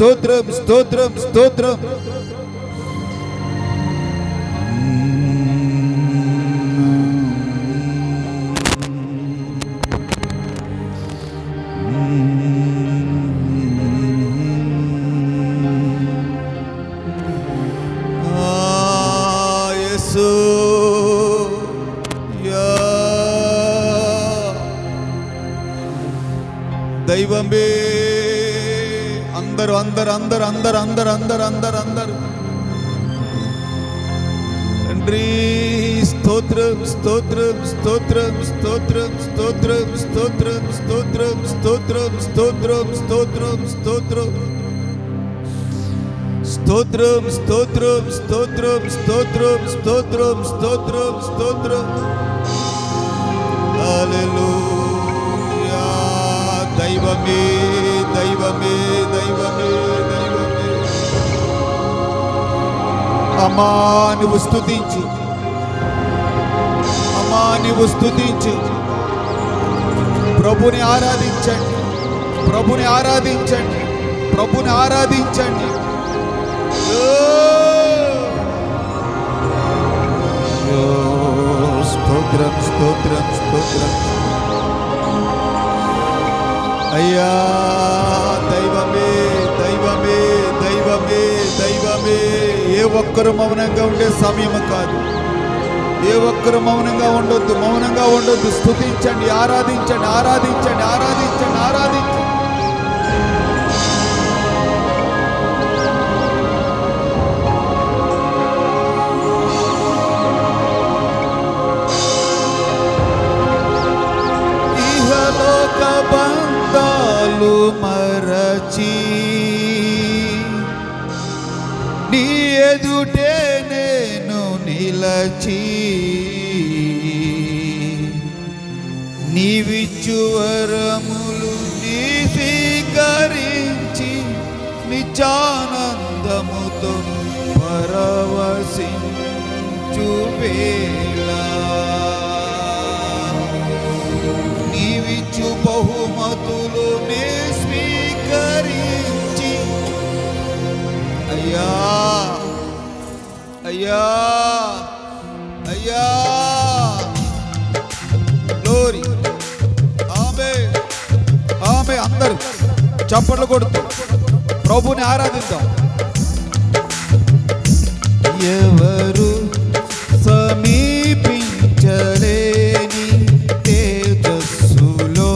స్తోత్రం స్తోత్రం స్తోత్రం. దైవమే అందరూ అందరు అందరు అందరు అందరు అందరు అందరు అందరు తండ్రి స్తోత్రం స్తోత్రం స్తోత్రం స్తోత్రం స్తోత్రం స్తోత్రం స్తోత్రం స్తోత్రం స్తోత్రం స్తోత్రం స్తోత్రం స్తోత్రం స్తోత్రం స్తోత్రం స్తోత్రం స్తోత్రం స్తోత్రం స్తోత్రం. హల్లెలూయా. దైవమే దైవమే దైవమే దైవమే. అమ్మా నువ్వు స్తుతించు, అమ్మా నువ్వు స్తుతించు. ప్రభుని ఆరాధించండి, ప్రభుని ఆరాధించండి, ప్రభుని ఆరాధించండి. స్తోత్రం స్తోత్రం స్తోత్రం. అయ్యా దైవమే దైవమే దైవమే దైవమే. ఏ ఒక్కరు మౌనంగా ఉండే సమయం కాదు, ఏ ఒక్కరు మౌనంగా ఉండొద్దు, మౌనంగా ఉండొద్దు. స్తుతించండి, ఆరాధించండి, ఆరాధించండి, ఆరాధించండి, ఆరాధించండి. ఇహలోక బంధాలు మరచి నీ ఎదుటే నేను నిలచి, నీవిచ్చు వరములు నీ స్వీకరించి నిత్యానందముతో పరవశించు వేళ, నీవిచ్చు బహుమతులు నీ స్వీకరించి అయ్యా అయ్యా అయ్యా. గ్లోరీ. ఆమేన్ ఆమేన్. అందరూ చప్పట్లు కొడుతూ ప్రభుని ఆరాధిద్దాం. ఎవరు సమీపించలేని తేజస్సులో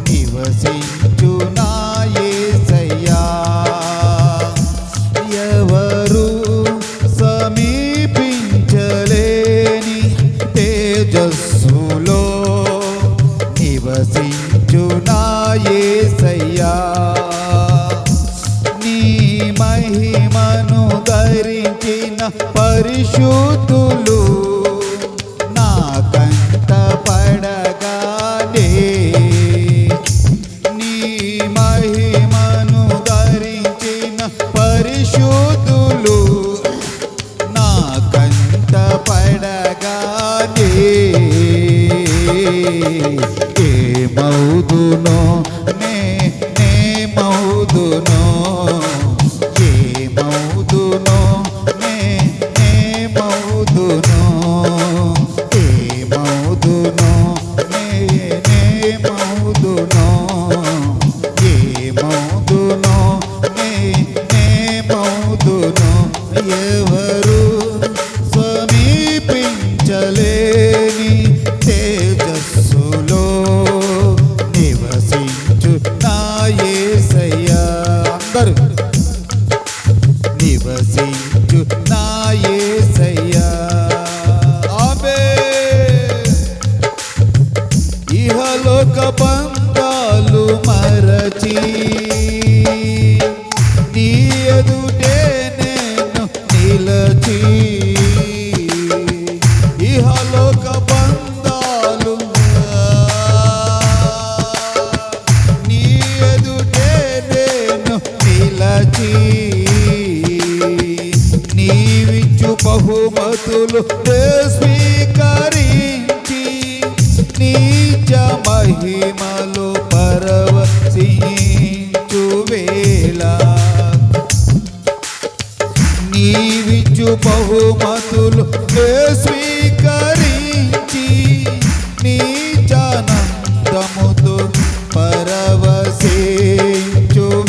నివసించు నా యేసయ్యా, ఎవరు సమీపించలేని తేజస్సులో నివసించు నా యేసయ్యా, నీ మహిమను ధరించిన పరిశుద్ధులు నా కంట పడగానే, నీ మహిమను ధరించిన పరిశుద్ధులు నా కంట పడగానే, ఏమౌదునో నేమౌదునో, ఏమౌదునో నేమౌదునో, ఏమౌదునో నేమౌదునో, ఏమౌదునో నేమౌదునో. ఎవరు సమీపించలేని తేజస్సులో నివసించు నా యేసయ్యా, అందరూ నివసించు నా యేసయ్యా. ఆమేన్. ఇహలోక బంధాలు మరచి నీ ఎదుటే నేను నిలచి, ఇహలోక బంధాలు నీ ఎదుటే నేను నిలచి, నీవిచ్చు బహుమతులు స్వీకరించి నీచ మహిమలు పరవశించు వేళ, వేళ నీవిచ్చు బహుమతులు స్వీకరించి నీ జానందముతో పరవశించు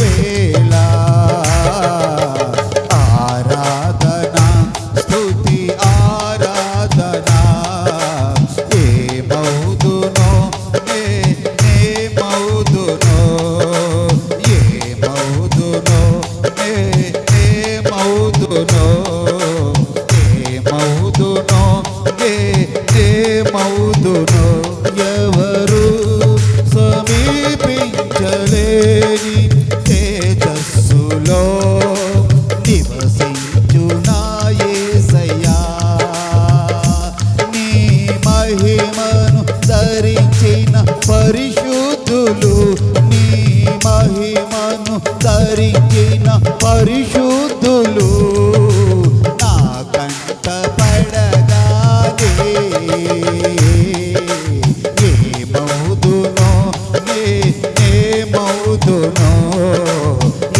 వేళ ఆరాధనా స్తుతి ఆరాధనా ఏమౌదునో ఏమౌదునో ఏమౌదునో ఏమౌదునో ఏమౌదునో ఏమౌదునో ఎవరు సమీపించలేని తేజస్సులో నివసించు నా యేసయ్యా నీ మహిమను ధరించిన పరిశుద్ధులు నీ మహిమను ధరించిన పరిశుద్ధులు నా కంట పడగానే ఏమౌదునో ఏమౌదునో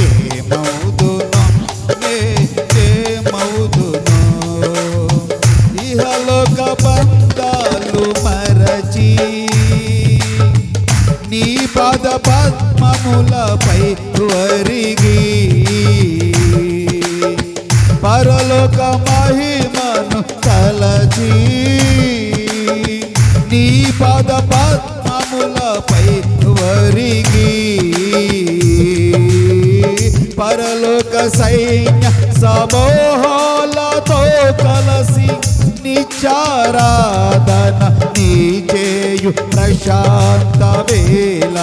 ఏమౌదునో ఏమౌదునో ఇహలోక బంధాలు మరచి నీ పాద పద్మములపై వరిగి పరలోక మహిమను తలచి నీ పాద పద్మములపై వరిగి పరలోక సైన్య సమూహాలతో కలసి నిత్యారాధన నీ చేయు ప్రశాంత వేళ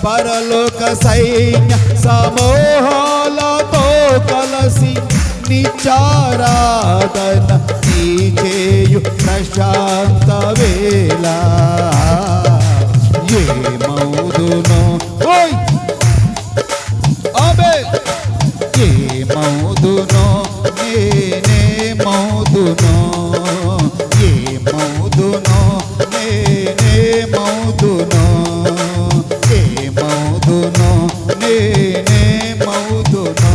పరలోక సైన్య సమూహాలతో కలసి నిత్యారాధన నీ చేయు ప్రశాంత వేళ ఏమౌదునో ఓయ్ ఆమేన్ ఏమౌదునో నేనేమౌదునో ఏమౌదునో నేనేమౌదునో ఏమౌదునో నేనేమౌదునో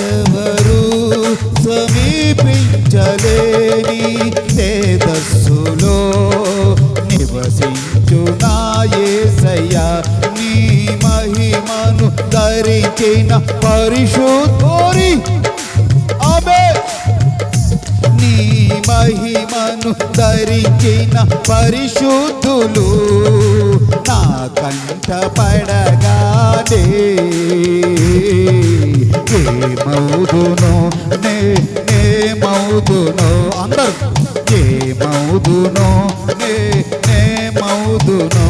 ఎవరు సమీపించలేని తేజస్సులో నివసించు నా యేసయ్యా నీ మహిమను ధరించిన పరిశుద్ధోరి ఆమేన్ నీ మహిమను ధరించిన పరిశుద్ధులు నా కంట పడగానే ఏమౌదునో నేమౌదునో అందరూ ఏమౌదునో నేమౌదునో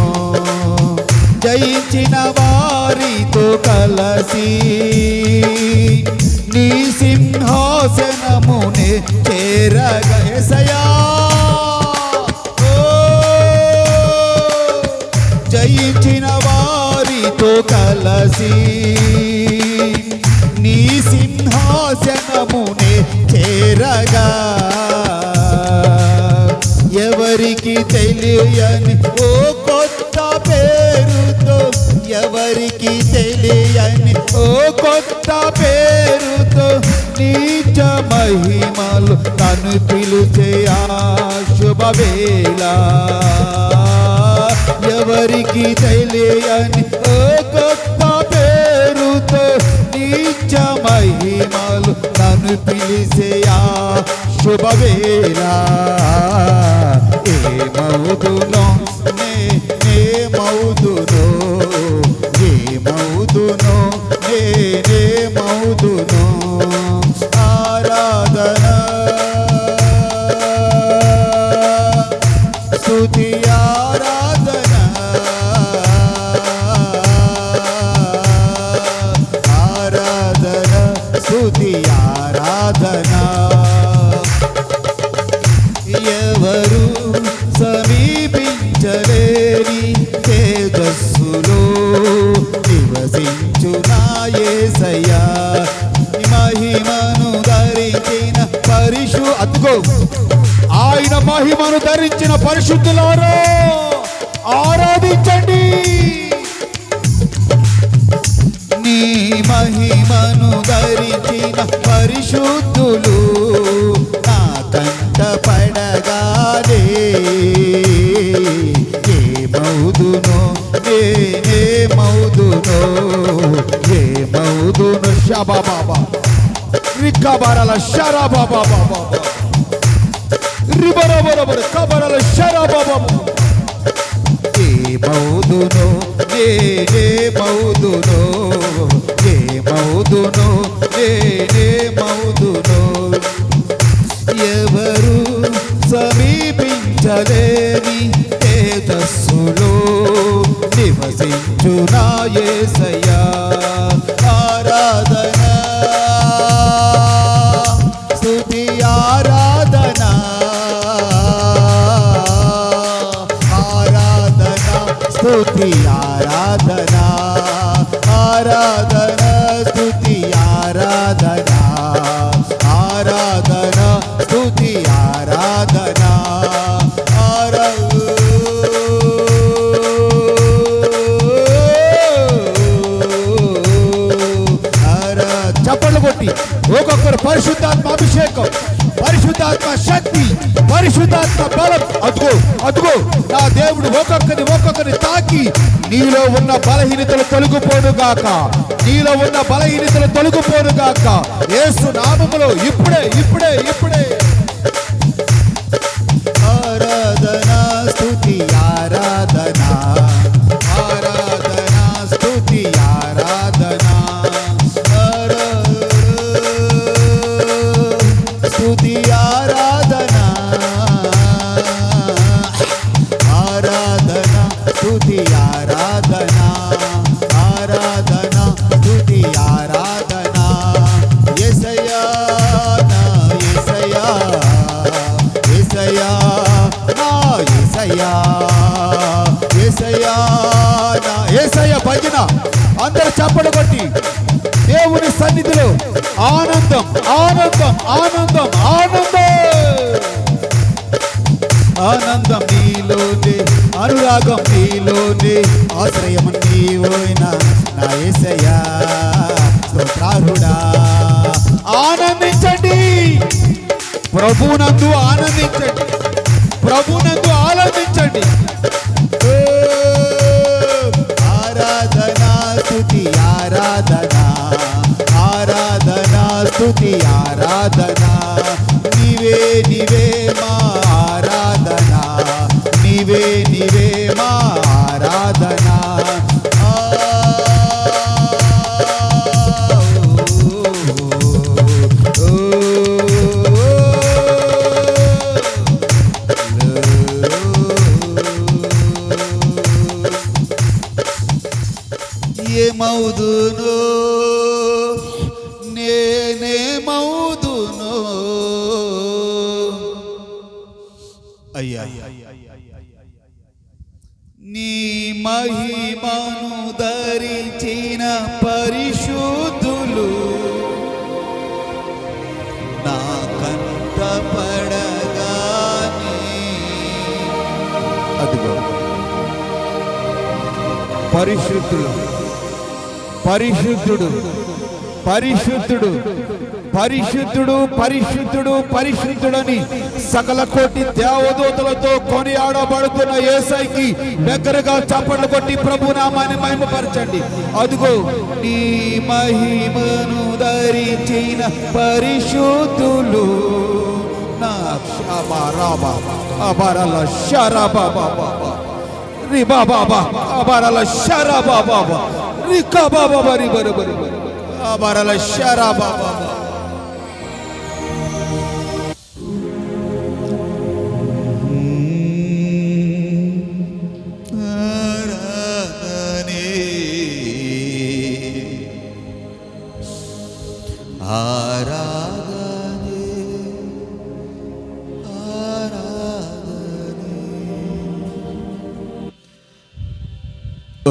జయించిన వారితో కలసి నీ సింహాసనమునే చేరగా యేసయ్యా జయించిన వారితో కలసి నీ సింహాసనమునే చేరగా ఎవరికి తెలియని ఓ కొత్త పేరుతో ఎవరికి తెలియని ఓ కొత్త పేరుతో నీచ మహిమలు తను పిలుచే ఆ శుభవేళ ఎవరికి తెలియని ఓ కొత్త పేరుతో నీచ మహిమలు తను పిలిచే ఆ శుభవేళ ఏమౌదునో నేనేమౌదునో ఏమౌదునో నేనేమౌదునో ఆరాధన స్తుతి ఆరాధన ఆరాధన స్తుతి ఆరాధన ఎవరు సమీపించలేని తేజస్సులో నివసించు నా యేసయ్యా మహిమను ధరించిన అతుకో ఆయన మహిమను ధరించిన పరిశుద్ధులారా ఆరాధించండి నీ మహిమను ధరించిన పరిశుద్ధులు నా కంట పడగానే ఏమౌదునో నేనేమౌదునో ఏమౌదును షబాబాబా రికబరల షరాబాబాబా రిబరబరబర కబరల షరాబాబాబా ఏమౌదునో నేనేమౌదునో ఏమౌదునో నేనేమౌదునో ఎవరు సమీపించలేని తేజస్సులో నివసించు నా యేసయ్యా ఆరాధన స్తుతి ఆరాధన ఆరాధన స్తుతి ఆరాధన ఆరాధన స్తుతి ఆరాధన ఆరాధన స్తుతి ఆరాధన చప్పట్లు కొట్టి ఒక్కొక్కరు పరిశుద్ధాత్మ అభిషేకం, పరిశుద్ధాత్మ శక్తి, పరిశుద్ధాత్మ బలం. అదుగో అదుగో నా దేవుడు ఒక్కొక్కరిని తాకి నీలో ఉన్న బలహీనతలు తొలగిపోను గాక, నీలో ఉన్న బలహీనతలు తొలగిపోను గాక యేసు నామములో ఇప్పుడే ఇప్పుడే ఇప్పుడే. ఆరాధన స్తుతి ఆరాధన ఆరాధన స్తుతి ఆరాధన స్తుతి ఆరాధన ఆరాధన స్తుతి ఆరాధన ఆరాధన స్తుతి ఆరాధన యేసయ్యా నా యేసయ్యా యేసయ్యా నా యేసయ్యా యేసయ్యా నా యేసయ్యా. భజన అందరూ చప్పట్లు కొట్టి దేవుని సన్నిధిలో ఆనందం ఆనందం ఆనందం ఆనందం ఆనందం నీలోనే అనురాగం నీలోనే ఆశ్రయం నీవోయినా నా యేసయ్యా స్తోత్రార్హుడా. ఆనందించండి ప్రభునందు ఆనందించండి ప్రభునందు ఆనందించండి. ఆరాధన స్తుతి ఆరాధన ఆరాధన స్తుతి ఆరాధన నీవే నీవే మా ఆరాధన నీవే నీవే మా ఆరాధన. ఏమౌదునో నేనేమౌదునో అయ్యా నీ మహిమను ధరించిన పరిశుద్ధులు నా కంట పడగానే అదిగో పరిశుద్ధుడు పరిశుద్ధుడు పరిశుద్ధుడు పరిశుద్ధుడు పరిశుద్ధుడు పరిశుద్ధుడని సకల కోటి దేవదూతలతో కొనియాడబడుతున్న యేసయ్యకి దగ్గరగా చప్పట్లు కొట్టి ప్రభు నామాన్ని మహిమపరచండి. అదుగో నీ మహిమను ధరించిన పరిశుద్ధులు నా షాబారాబా అబరల షరాబాబా రిబాబాబా అబరల షరాబాబా రికాబాబా రిబరబరి అబరల షరాబాబా.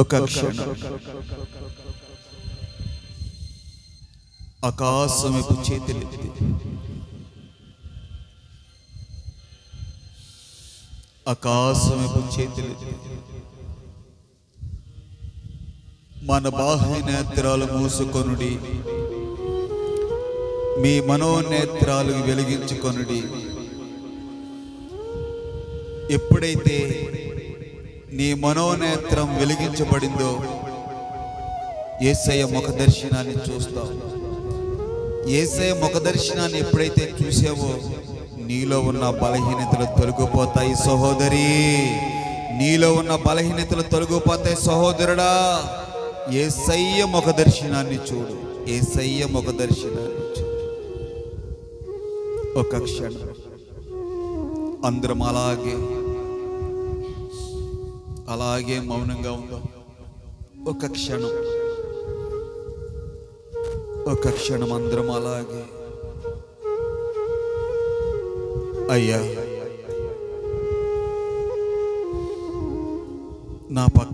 ఒక క్షణం ఆకాశమేపు చేతులెత్తి ఆకాశమేపు చేతులెత్తి మన బాహ్య నేత్రాలు మూసుకొనుడి, మీ మనోనేత్రాలు వెలిగించుకొనుడి. ఎప్పుడైతే నీ మనోనేత్రం వెలిగించబడిందో యేసయ్య ముఖ దర్శనాన్ని చూస్తావు. యేసయ్య ముఖ దర్శనాన్ని ఎప్పుడైతే చూసావో నీలో ఉన్న బలహీనతలు తొలగిపోతాయి సహోదరి. నీలో ఉన్న బలహీనతలు తొలగిపోతాయి సహోదరుడా. యేసయ్య ముఖ దర్శనాన్ని చూడు, యేసయ్య ముఖ దర్శనాన్ని చూడు. ఒక క్షణం అందరం అలాగే మౌనంగా ఉందాం. ఒక క్షణం అందరం అలాగే. అయ్యా, నా పక్క